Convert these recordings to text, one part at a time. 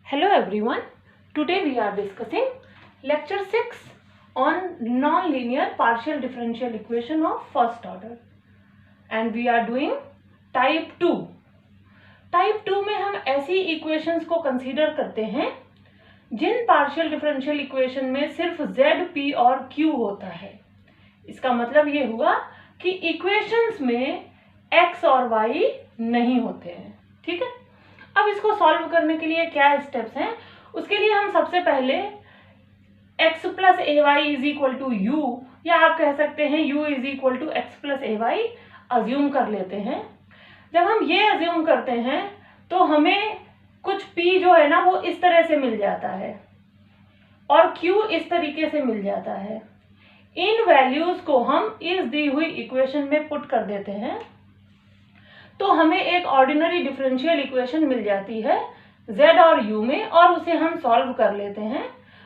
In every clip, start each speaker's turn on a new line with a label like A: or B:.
A: Hello everyone. Today we are discussing lecture 6 on non-linear partial differential equation of first order and we are doing type 2. Type 2 में हम ऐसी equations को consider करते हैं जिन partial differential equation में सिर्फ z, p और q होता है। इसका मतलब ये हुआ कि equations में x और y नहीं होते हैं। ठीक है, अब इसको सॉल्व करने के लिए क्या स्टेप्स हैं, उसके लिए हम सबसे पहले x plus a y is equal to u या आप कह सकते हैं u is equal to x plus a y assume कर लेते हैं। जब हम ये अज्यूम करते हैं तो हमें कुछ p जो है ना वो इस तरह से मिल जाता है और q इस तरीके से मिल जाता है। इन वैल्यूज को हम इस दी हुई इक्वेशन में पुट कर देते हैं तो हमें एक ऑर्डिनरी डिफरेंशियल इक्वेशन मिल जाती है z और u में और उसे हम सॉल्व कर लेते हैं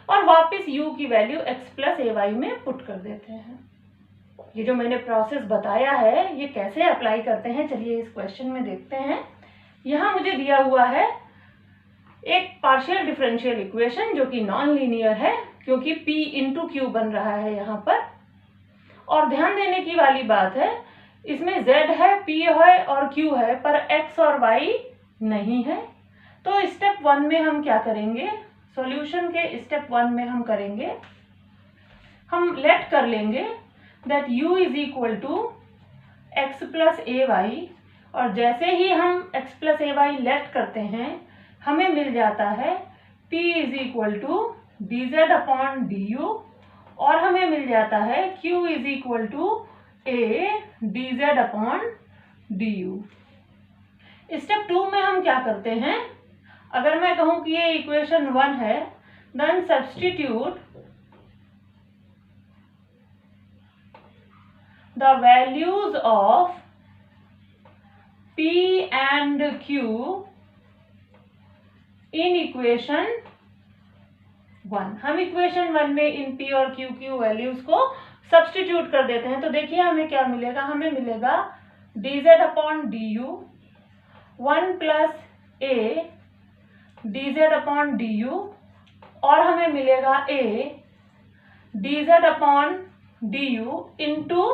A: और वापस u की value x plus a Y में पुट कर देते हैं। ये जो मैंने प्रोसेस बताया है ये कैसे अप्लाई करते हैं चलिए इस क्वेश्चन में देखते हैं। यहाँ मुझे दिया हुआ है एक पार्शियल डिफरेंशियल इक्वेशन जो कि नॉन लीनियर है क्योंकि p इंटू क्यू बन रहा है यहाँ पर। और ध्यान देने की वाली बात है इसमें z है, p है और q है पर x और y नहीं है। तो स्टेप 1 में हम क्या करेंगे, सॉल्यूशन के स्टेप 1 में हम करेंगे, हम लेट कर लेंगे that u is equal to x plus a y और जैसे ही हम x plus a y let करते हैं हमें मिल जाता है p is equal to d z upon d u और हमें मिल जाता है q is equal to a d z upon d u. Step 2 में हम क्या करते हैं, अगर मैं कहूं कि ये इक्वेशन 1 है then substitute the values of p and q in equation 1। हम इक्वेशन 1 में इन p और q की वैल्यूज को सब्स्टिट्यूट कर देते हैं तो देखिए हमें क्या मिलेगा, हमें मिलेगा D z upon d you 1 plus a d z upon d u और हमें मिलेगा a d z upon d you into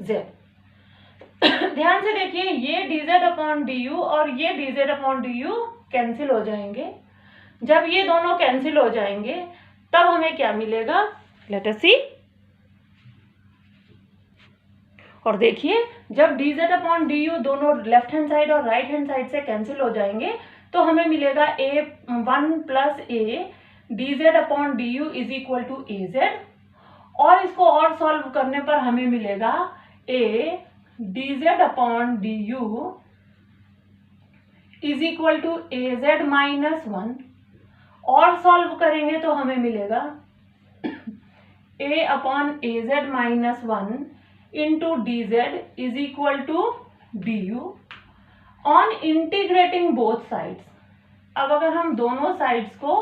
A: Z. ध्यान से देखिए ये D z upon d u और ये D z upon d you cancel हो जाएंगे। जब ये दोनों कैंसिल हो जाएंगे तब हमें क्या मिलेगा, लेट अस सी। और देखिए जब d z upon d u दोनों लेफ्ट हैंड साइड और राइट हैंड साइड से कैंसिल हो जाएंगे तो हमें मिलेगा a 1 plus a d z upon d u is equal to a z और इसको और सॉल्व करने पर हमें मिलेगा a d z upon d u is equal to a Z minus 1 और सॉल्व करेंगे तो हमें मिलेगा a upon a Z minus 1 into dz is equal to du on integrating both sides। अब अगर हम दोनों साइड्स को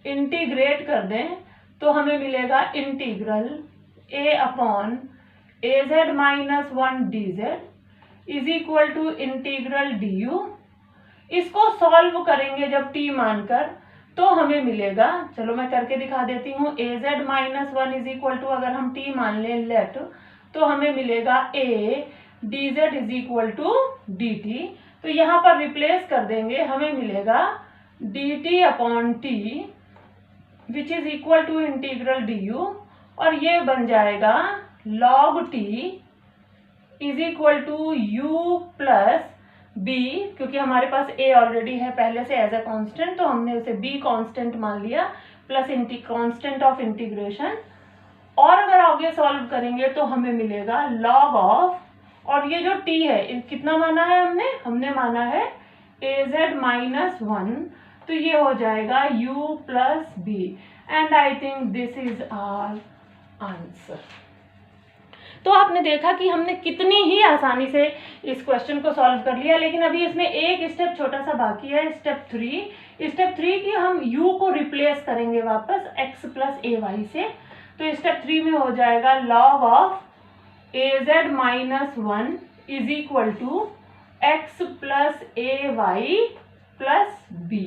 A: इंटीग्रेट कर दें तो हमें मिलेगा integral a upon a Z minus 1 d z is equal to integral d u. इसको सॉल्व करेंगे जब t मानकर तो हमें मिलेगा, चलो मैं करके दिखा देती हूँ, A Z minus 1 is equal to अगर हम t मान लें लेट तो हमें मिलेगा a d z is equal to d t. तो यहाँ पर रिप्लेस कर देंगे, हमें मिलेगा d t upon t which is equal to integral d u और ये बन जाएगा log t is equal to u plus b क्योंकि हमारे पास a ऑलरेडी है पहले से एज ए कांस्टेंट तो हमने उसे b कांस्टेंट मान लिया प्लस कांस्टेंट ऑफ इंटीग्रेशन और अगर आगे सॉल्व करेंगे तो हमें मिलेगा log ऑफ और ये जो t है कितना माना है हमने माना है ए जेड माइनस 1 तो ये हो जाएगा u plus b and I think this is our answer. तो आपने देखा कि हमने कितनी ही आसानी से इस क्वेश्चन को सॉल्व कर लिया, लेकिन अभी इसमें एक स्टेप छोटा सा बाकी है, स्टेप 3। स्टेप 3 की हम u को रिप्लेस करेंगे वापस x प्लस ए वाई से। तो स्टेप 3 में हो जाएगा log of a Z minus 1 is equal to x plus a y plus b.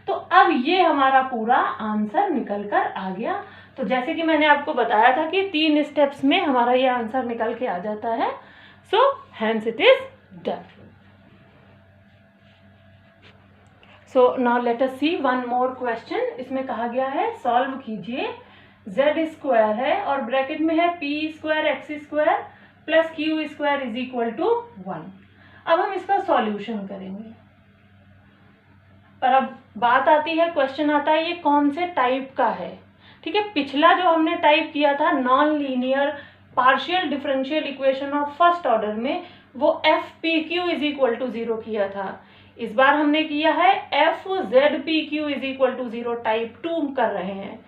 A: तो अब ये हमारा पूरा आंसर निकल कर आ गया। तो जैसे कि मैंने आपको बताया था कि 3 स्टेप्स में हमारा ये आंसर निकल के आ जाता है। So hence it is done. So now let us see one more question. इसमें कहा गया है सॉल्व कीजिए, z स्क्वायर है और ब्रैकेट में है p square x square plus q square is equal to 1। अब हम इसका सॉल्यूशन करेंगे, पर अब बात आती है, क्वेश्चन आता है ये कौन से टाइप का है। ठीक है, पिछला जो हमने टाइप किया था non linear partial differential equation of first order में, वो f p q is equal to 0 किया था। इस बार हमने किया है f z p q is equal to 0, type 2 कर रहे हैं।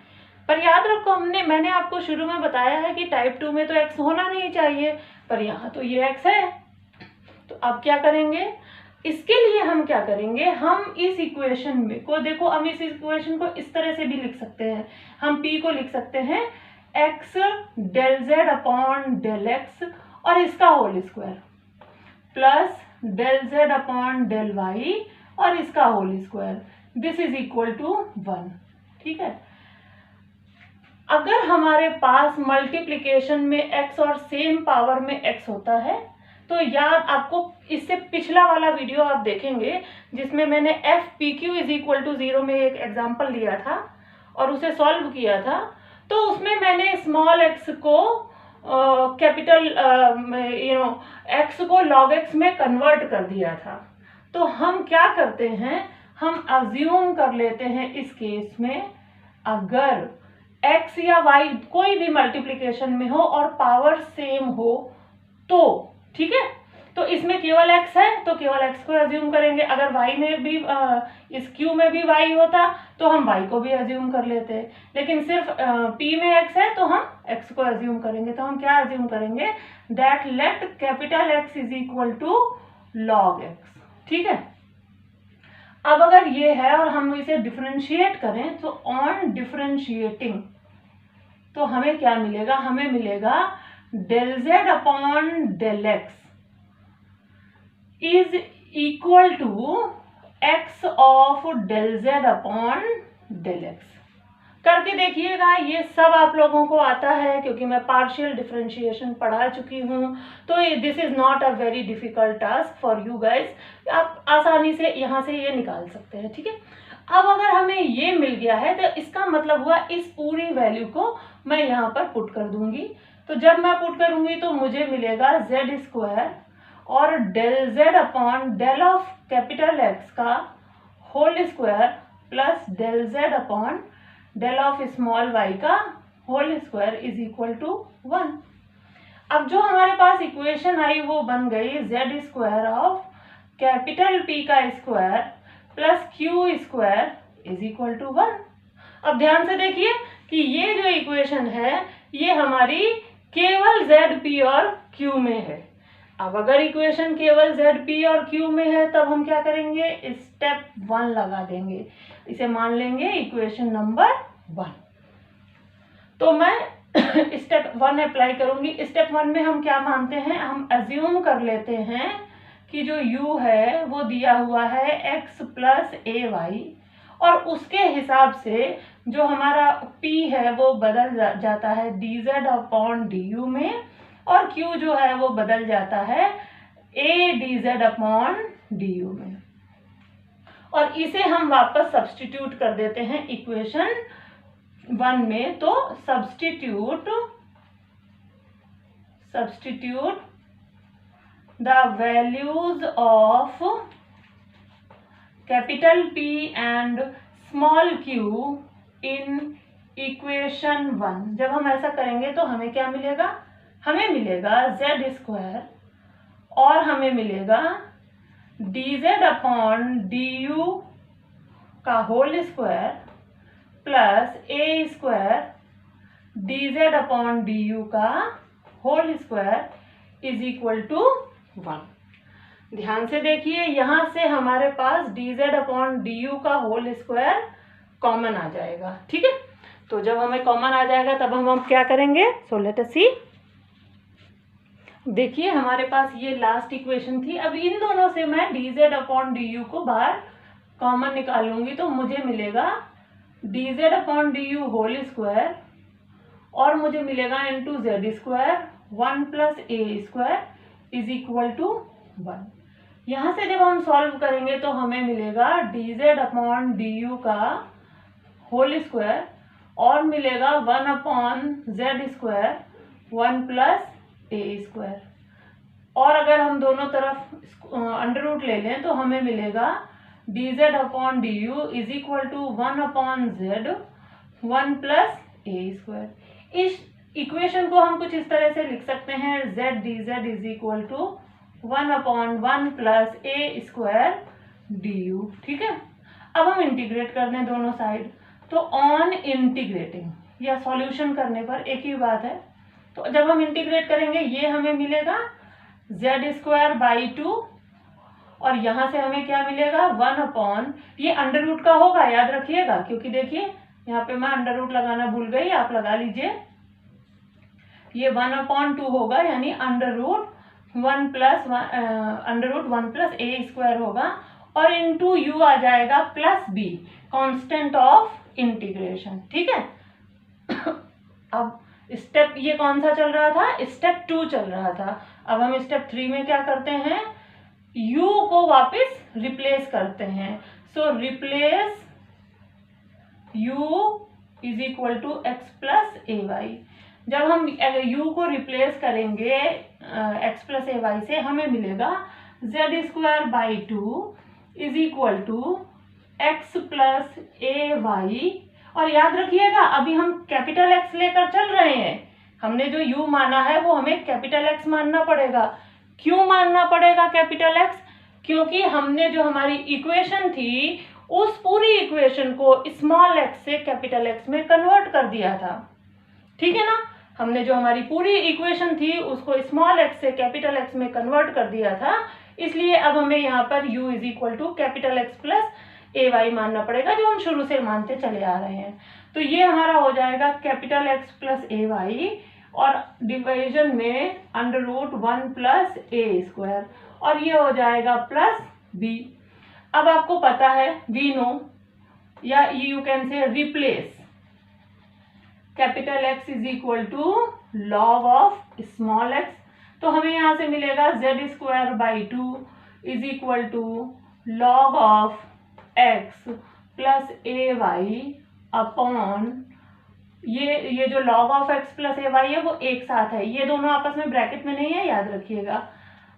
A: पर याद रखो मैंने आपको शुरू में बताया है कि टाइप 2 में तो x होना नहीं चाहिए, पर यहाँ तो ये x है। तो अब क्या करेंगे, इसके लिए हम क्या करेंगे, हम इस इक्वेशन में को देखो, हम इस इक्वेशन को इस तरह से भी लिख सकते हैं। हम p को लिख सकते हैं x del z upon del x और इसका whole square plus del z upon del y और इसका whole square, this is equal to 1। ठीक है, अगर हमारे पास मल्टीप्लिकेशन में x और सेम पावर में x होता है तो याद, आपको इससे पिछला वाला वीडियो आप देखेंगे जिसमें मैंने f p q is equal to 0 में एक एग्जाम्पल लिया था और उसे सॉल्व किया था। तो उसमें मैंने स्मॉल x को कैपिटल x को लॉग x में कन्वर्ट कर दिया था। तो हम क्या करते हैं, हम अज्यूम कर लेते हैं इस केस में, अगर x या y कोई भी मल्टीप्लिकेशन में हो और पावर सेम हो तो, ठीक है, तो इसमें केवल x है तो केवल x को अज्यूम करेंगे। अगर y में भी इस q में भी y होता तो हम y को भी अज्यूम कर लेते, लेकिन सिर्फ p में x है तो हम x को अज्यूम करेंगे। तो हम क्या अज्यूम करेंगे, that let capital X is equal to log x। ठीक है, अब अगर ये है और हम इसे डिफरेंशिएट करें तो ऑन डिफरेंशिएटिंग तो हमें क्या मिलेगा, हमें मिलेगा del z upon del x is equal to x of del z upon del x। करके देखिएगा, ये सब आप लोगों को आता है क्योंकि मैं पार्शियल डिफरेंशिएशन पढ़ा चुकी हूँ। तो this is not a very difficult task for you guys, आप आसानी से यहाँ से ये निकाल सकते हैं। ठीक है, अब अगर हमें ये मिल गया है तो इसका मतलब हुआ इस पूरी वैल्यू को मैं यहाँ पर पुट कर दूंगी। तो जब मैं पुट करूंगी तो मुझे मिलेगा z स्क्वायर और del z upon del of capital X का whole square plus del z upon del of small y का whole square is equal to 1। अब जो हमारे पास इक्वेशन आई वो बन गई z square of capital P का square plus q square is equal to 1। अब ध्यान से देखिए कि ये जो इक्वेशन है ये हमारी केवल ZP और Q में है। अब अगर इक्वेशन केवल ZP और Q में है तब हम क्या करेंगे, स्टेप 1 लगा देंगे, इसे मान लेंगे इक्वेशन नंबर 1। तो मैं स्टेप 1 अप्लाई करूंगी। स्टेप 1 में हम क्या मानते हैं, हम अज्यूम कर लेते हैं कि जो u है वो दिया हुआ है x प्लस ay और उसके हिसाब से जो हमारा p है वो बदल जाता है dz अपॉन du में और q जो है वो बदल जाता है a dz अपॉन du में, और इसे हम वापस सब्स्टिट्यूट कर देते हैं इक्वेशन 1 में। तो substitute the values of capital P and small q in equation 1। जब हम ऐसा करेंगे तो हमें क्या मिलेगा, हमें मिलेगा z स्क्वायर और हमें मिलेगा dz अपॉन du का whole square plus a square dz upon du का whole square is equal to 1। ध्यान से देखिए, यहाँ से हमारे पास dz अपॉन du का होल स्क्वायर कॉमन आ जाएगा। ठीक है, तो जब हमें कॉमन आ जाएगा तब हम क्या करेंगे, सो लेट अस सी। देखिए हमारे पास ये लास्ट इक्वेशन थी। अब इन दोनों से मैं dz अपॉन du को बाहर कॉमन निकालूंगी तो मुझे मिलेगा dz upon du whole square और मुझे मिलेगा into z square 1 plus a square is equal to 1। यहाँ से जब हम सॉल्व करेंगे तो हमें मिलेगा dz अपॉन du का होल स्क्वायर और मिलेगा 1 upon Z square 1 plus a square. और अगर हम दोनों तरफ अंडर रूट ले लें तो हमें मिलेगा dz upon du is equal to 1 upon z 1 plus a square. इस इक्वेशन को हम कुछ इस तरह से लिख सकते हैं z dz is equal to 1 upon 1 plus a square du। ठीक है, अब हम इंटीग्रेट कर दें दोनों साइड। तो ऑन इंटीग्रेटिंग या सॉल्यूशन करने पर एक ही बात है, तो जब हम इंटीग्रेट करेंगे ये हमें मिलेगा z स्क्वायर बाई 2 और यहाँ से हमें क्या मिलेगा 1 अपॉन, ये अंडर रूट का होगा याद रखिएगा, क्योंकि देखिए यहाँ पे मैं अंडर रूट लगाना भूल गई, आप लगा लीजिए। ये 1 अपॉन 2 होगा यानी under root 1 plus a square होगा और इनटू यू आ जाएगा plus b, constant of integration. ठीक है, अब स्टेप ये कौन सा चल रहा था, स्टेप 2 चल रहा था। अब हम स्टेप 3 में क्या करते हैं, u को वापस रिप्लेस करते हैं। So replace u is equal to x plus a y. जब हम u को रिप्लेस करेंगे x प्लस ए वाई से हमें मिलेगा z square by 2 is equal to x plus a y. और याद रखिएगा अभी हम कैपिटल X लेकर चल रहे हैं, हमने जो u माना है वो हमें कैपिटल X मानना पड़ेगा। क्यों मानना पड़ेगा कैपिटल X, क्योंकि हमने जो हमारी इक्वेशन थी उस पूरी इक्वेशन को स्मॉल x से कैपिटल X में कन्वर्ट कर दिया था। ठीक है ना, हमने जो हमारी पूरी इक्वेशन थी उसको स्मॉल x से कैपिटल X में कन्वर्ट कर दिया था, इसलिए अब हमें यहाँ पर u is equal to capital X plus a y मानना पड़ेगा, जो हम शुरू से मानते चले आ रहे हैं। तो ये हमारा हो जाएगा capital X plus a y और डिवीजन में under root 1 plus a square और ये हो जाएगा प्लस बी। अब आपको पता है वी नो या you can say replace capital X is equal to log of small x। तो हमें यहाँ से मिलेगा z square by 2 is equal to log of x plus a y upon ये जो log of x plus a y है वो एक साथ है, ये दोनों आपस में ब्रैकेट में नहीं है याद रखिएगा,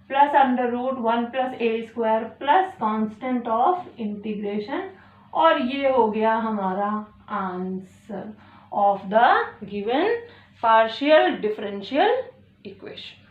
A: plus under root 1 plus a square plus constant of integration. और ये हो गया हमारा answer of the given partial differential equation.